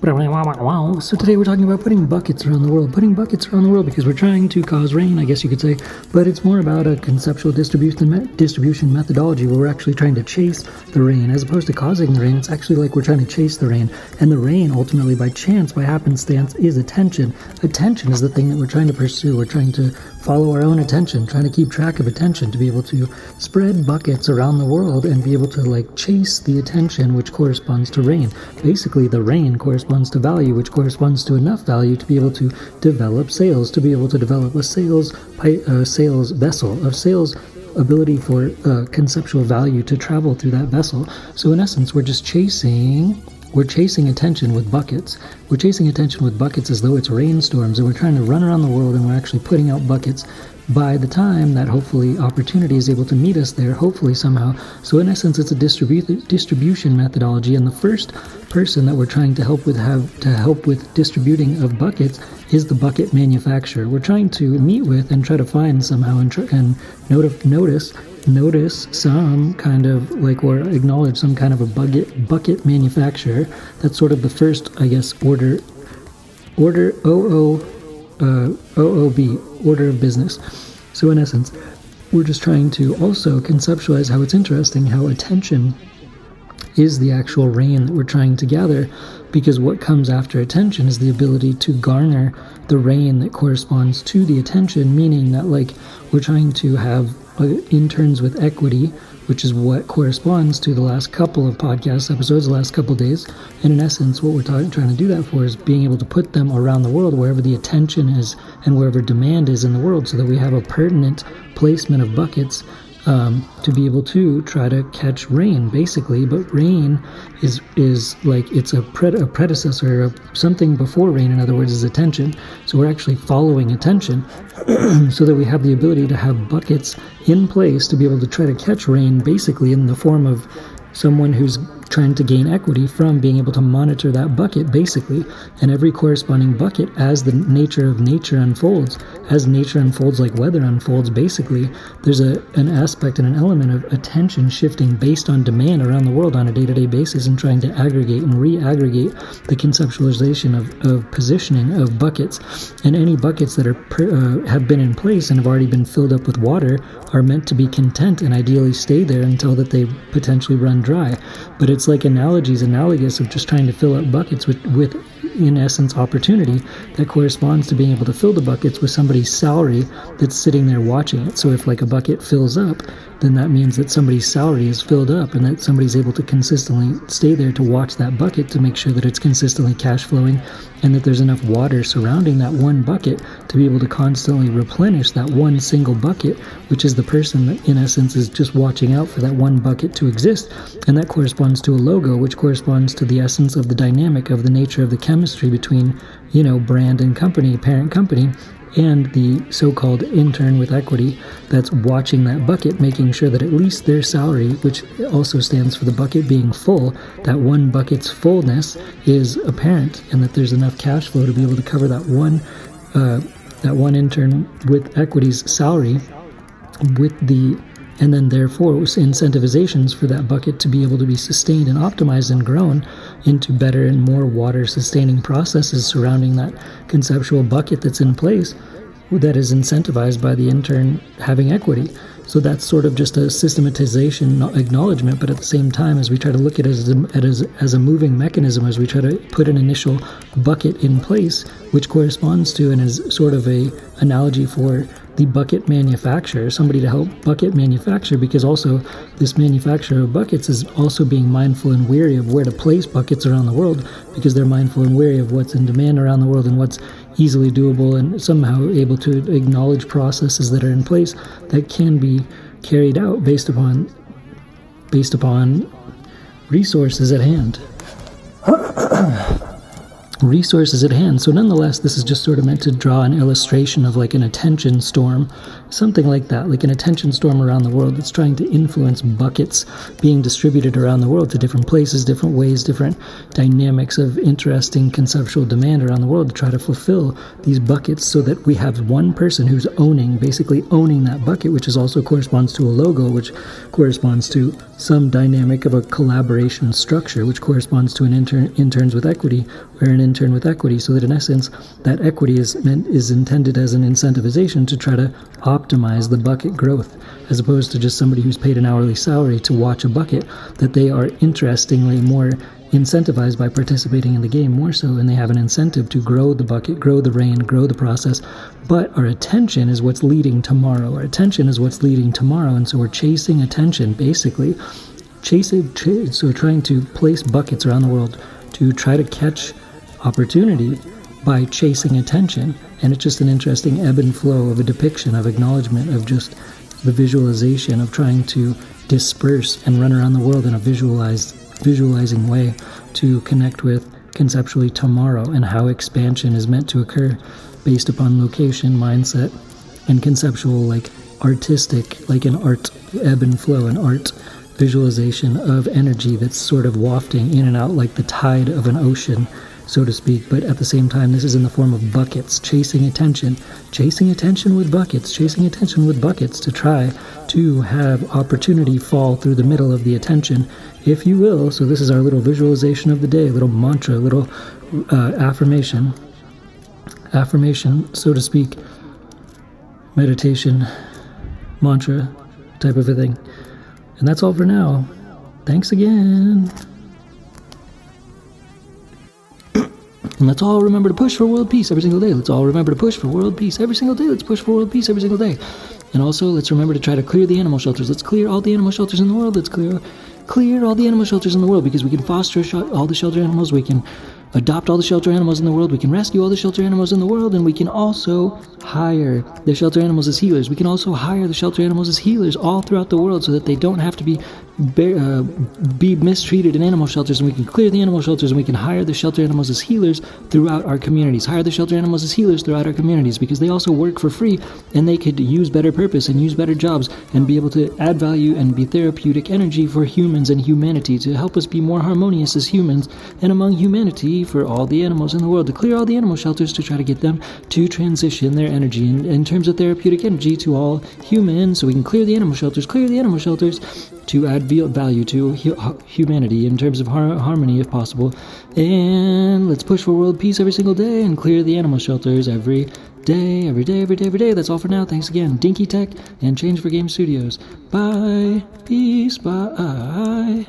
So today we're talking about putting buckets around the world. Putting buckets around the world because we're trying to cause rain, I guess you could say. But it's more about a conceptual distribution methodology where we're actually trying to chase the rain. As opposed to causing the rain, it's actually like we're trying to chase the rain. And the rain, ultimately, by chance, by happenstance, is attention. Attention is the thing that we're trying to pursue. We're trying to follow our own attention, trying to keep track of attention, to be able to spread buckets around the world and be able to chase the attention, which corresponds to rain. Basically, the rain corresponds to value, which corresponds to enough value to be able to develop sales, to be able to develop a sales vessel, a sales ability for conceptual value to travel through that vessel. So in essence, we're chasing attention with buckets. We're chasing attention with buckets as though it's rainstorms, and we're trying to run around the world, and we're actually putting out buckets by the time that hopefully opportunity is able to meet us there, hopefully somehow. So in essence, it's a distribution methodology, and the first person that we're trying to help with distributing of buckets is the bucket manufacturer. We're trying to meet with and try to find somehow and notice some kind of or acknowledge some kind of a bucket manufacturer. That's sort of the first, I guess, order OOB, order of business. So in essence, we're just trying to also conceptualize how it's interesting how attention is the actual rain that we're trying to gather, because what comes after attention is the ability to garner the rain that corresponds to the attention, meaning that we're trying to have interns with equity, which is what corresponds to the last couple of podcast episodes, the last couple of days. And in essence, what we're trying to do that for is being able to put them around the world, wherever the attention is and wherever demand is in the world, so that we have a pertinent placement of buckets to be able to try to catch rain, basically. But rain is it's a predecessor of something before rain. In other words, is attention. So we're actually following attention so that we have the ability to have buckets in place to be able to try to catch rain, basically in the form of someone who's trying to gain equity from being able to monitor that bucket, basically. And every corresponding bucket, as the nature of nature unfolds, as nature unfolds like weather unfolds, basically, there's an aspect and an element of attention shifting based on demand around the world on a day-to-day basis, and trying to aggregate and re-aggregate the conceptualization of positioning of buckets. And any buckets that have been in place and have already been filled up with water are meant to be content and ideally stay there until that they potentially run dry. But it's analogous of just trying to fill up buckets with in essence opportunity that corresponds to being able to fill the buckets with somebody's salary that's sitting there watching it. So if a bucket fills up, then that means that somebody's salary is filled up and that somebody's able to consistently stay there to watch that bucket to make sure that it's consistently cash flowing, and that there's enough water surrounding that one bucket to be able to constantly replenish that one single bucket, which is the person that in essence is just watching out for that one bucket to exist. And that corresponds to a logo, which corresponds to the essence of the dynamic of the nature of the chemistry between, brand and company, parent company, and the so-called intern with equity that's watching that bucket, making sure that at least their salary, which also stands for the bucket being full, that one bucket's fullness is apparent, and that there's enough cash flow to be able to cover that one intern with equity's salary, and then therefore incentivizations for that bucket to be able to be sustained and optimized and grown into better and more water sustaining processes surrounding that conceptual bucket that's in place, that is incentivized by the intern having equity. So that's sort of just a systematization acknowledgement, but at the same time, as we try to look at it as a moving mechanism, as we try to put an initial bucket in place, which corresponds to and is sort of a analogy for the bucket manufacturer, somebody to help bucket manufacture, because also this manufacturer of buckets is also being mindful and wary of where to place buckets around the world, because they're mindful and wary of what's in demand around the world and what's easily doable, and somehow able to acknowledge processes that are in place that can be carried out based upon resources at hand. So nonetheless, this is just sort of meant to draw an illustration of an attention storm something like that, like an attention storm around the world that's trying to influence buckets being distributed around the world to different places, different ways, different dynamics of interesting conceptual demand around the world to try to fulfill these buckets so that we have one person who's basically owning that bucket, which is also corresponds to a logo, which corresponds to some dynamic of a collaboration structure, which corresponds to an interns with equity, or an intern with equity, so that in essence, that equity is intended as an incentivization to try to optimize the bucket growth, as opposed to just somebody who's paid an hourly salary to watch a bucket, that they are interestingly more incentivized by participating in the game more so, and they have an incentive to grow the bucket, grow the rain, grow the process. But our attention is what's leading tomorrow. Our attention is what's leading tomorrow, and so we're chasing attention, basically. So trying to place buckets around the world to try to catch opportunity by chasing attention. And it's just an interesting ebb and flow of a depiction, of acknowledgement, of just the visualization of trying to disperse and run around the world in a visualizing way to connect with conceptually tomorrow and how expansion is meant to occur based upon location, mindset, and conceptual, like artistic, like an art ebb and flow, an art visualization of energy that's sort of wafting in and out like the tide of an ocean, so to speak. But at the same time, this is in the form of buckets, chasing attention with buckets to try to have opportunity fall through the middle of the attention, if you will. So this is our little visualization of the day, little mantra, little affirmation, so to speak, meditation, mantra type of a thing. And that's all for now. Thanks again. And let's all remember to push for world peace every single day. Let's all remember to push for world peace every single day. Let's push for world peace every single day. And also, let's remember to try to clear the animal shelters. Let's clear all the animal shelters in the world. Let's clear all the animal shelters in the world, because we can foster all the shelter animals. We can adopt all the shelter animals in the world. We can rescue all the shelter animals in the world. And we can also hire the shelter animals as healers. We can also hire the shelter animals as healers all throughout the world so that they don't have to be mistreated in animal shelters. And we can clear the animal shelters, and we can hire the shelter animals as healers throughout our communities. Hire the shelter animals as healers throughout our communities, because they also work for free, and they could use better purpose and use better jobs and be able to add value and be therapeutic energy for humans and humanity, to help us be more harmonious as humans and among humanity for all the animals in the world, to clear all the animal shelters, to try to get them to transition their energy in terms of therapeutic energy to all humans, so we can clear the animal shelters to add value to humanity in terms of harmony if possible. And let's push for world peace every single day and clear the animal shelters every day. That's all for now. Thanks again. Dinky Tech and Change for Game Studios. Bye. Peace. Bye.